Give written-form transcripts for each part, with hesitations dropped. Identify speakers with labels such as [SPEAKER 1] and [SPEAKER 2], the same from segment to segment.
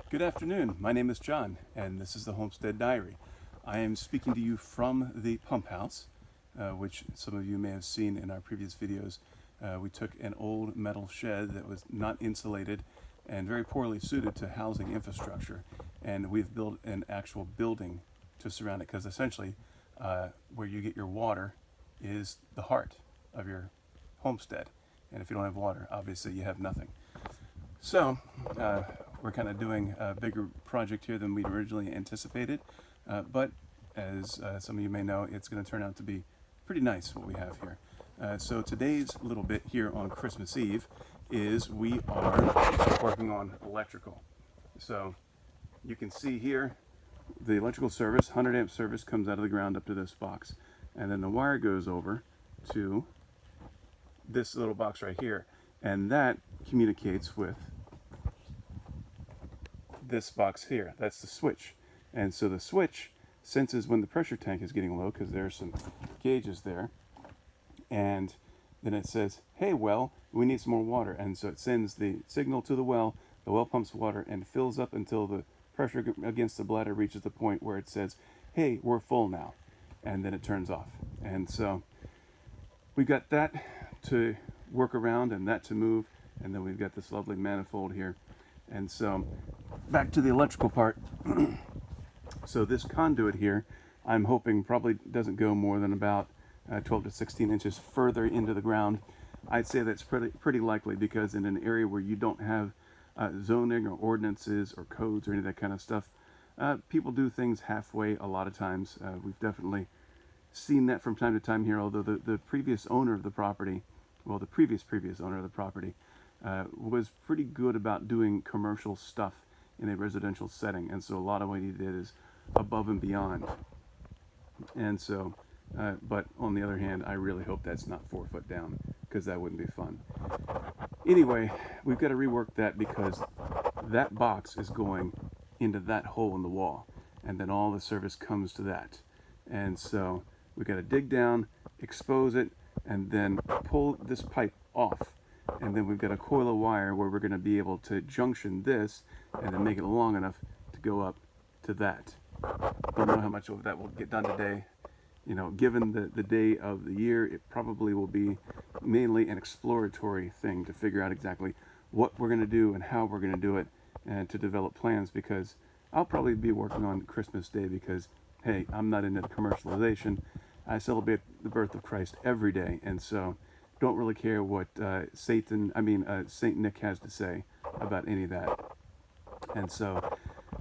[SPEAKER 1] Good afternoon. My name is John, and this is the Homestead Diary. I am speaking to you from the pump house, which some of you may have seen in our previous videos. We took an old metal shed that was not insulated and very poorly suited to housing infrastructure, and we've built an actual building to surround it, because essentially where you get your water is the heart of your homestead. And if you don't have water, obviously you have nothing. So we're kind of doing a bigger project here than we'd originally anticipated, but as some of you may know, it's going to turn out to be pretty nice what we have here. So today's little bit here on Christmas Eve is we are working on electrical. So you can see here the electrical service, 100 amp service, comes out of the ground up to this box, and then the wire goes over to this little box right here, and that communicates with this box here. That's the switch. And so the switch senses when the pressure tank is getting low, because there's some gauges there, and then it says, hey, well, we need some more water. And so it sends the signal to the well pumps water and fills up until the pressure against the bladder reaches the point where it says, hey, we're full now, and then it turns off. And so we've got that to work around and that to move, and then we've got this lovely manifold here. And so back to the electrical part. So this conduit here, I'm hoping probably doesn't go more than about 12 to 16 inches further into the ground. I'd say that's pretty likely, because in an area where you don't have zoning or ordinances or codes or any of that kind of stuff, people do things halfway a lot of times. We've definitely seen that from time to time here, although the previous owner of the property, well, the previous owner of the property, was pretty good about doing commercial stuff in a residential setting, and so a lot of what he did is above and beyond. And so, but on the other hand, I really hope that's not 4 foot down, because that wouldn't be fun. Anyway, we've got to rework that, because that box is going into that hole in the wall, and then all the service comes to that. And so we've got to dig down, expose it, and then pull this pipe off. And then we've got a coil of wire where we're going to be able to junction this and then make it long enough to go up to that. Don't know how much of that will get done today. You know, given the day of the year, it probably will be mainly an exploratory thing to figure out exactly what we're going to do and how we're going to do it, and to develop plans, because I'll probably be working on Christmas Day, because, hey, I'm not into commercialization. I celebrate the birth of Christ every day, and so don't really care what Saint Nick has to say about any of that. And so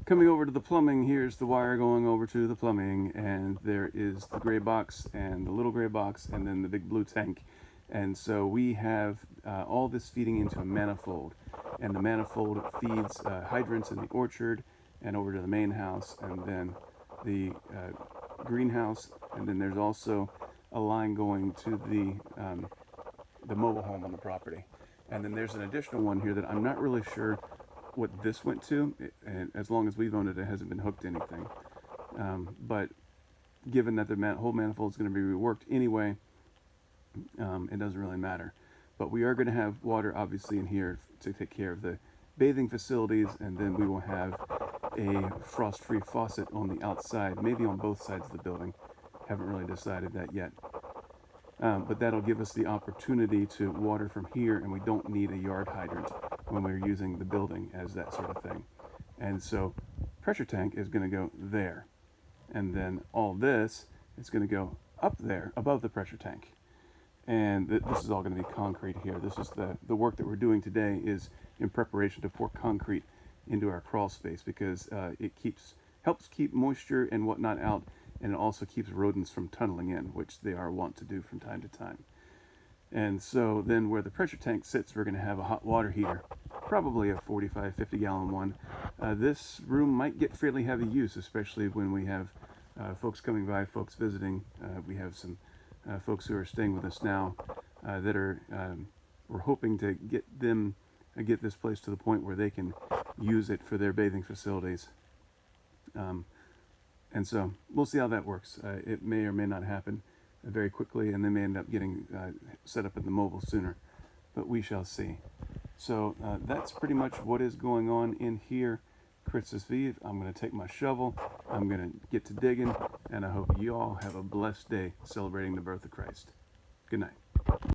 [SPEAKER 1] coming over to the plumbing, here's the wire going over to the plumbing, and there is the gray box and the little gray box and then the big blue tank. And so we have all this feeding into a manifold, and the manifold feeds hydrants in the orchard and over to the main house, and then the greenhouse, and then there's also a line going to the mobile home on the property. And then there's an additional one here that I'm not really sure what this went to, and as long as we've owned it, it hasn't been hooked to anything. But given that the whole manifold is going to be reworked anyway, it doesn't really matter. But we are going to have water obviously in here to take care of the bathing facilities, and then we will have a frost-free faucet on the outside, maybe on both sides of the building. Haven't really decided that yet. But that'll give us the opportunity to water from here, and we don't need a yard hydrant when we're using the building as that sort of thing. And so pressure tank is going to go there, and then all this is going to go up there above the pressure tank. And this is all going to be concrete here. This is the work that we're doing today is in preparation to pour concrete into our crawl space, because it helps keep moisture and whatnot out, and it also keeps rodents from tunneling in, which they are wont to do from time to time. And so then where the pressure tank sits, we're going to have a hot water heater, probably a 45, 50 gallon one. This room might get fairly heavy use, especially when we have folks coming by, folks visiting. We have some folks who are staying with us now that are, we're hoping to get this place to the point where they can use it for their bathing facilities. And so we'll see how that works. It may or may not happen very quickly, and they may end up getting set up in the mobile sooner, but we shall see. So that's pretty much what is going on in here. Christmas Eve. I'm going to take my shovel. I'm going to get to digging. And I hope you all have a blessed day celebrating the birth of Christ. Good night.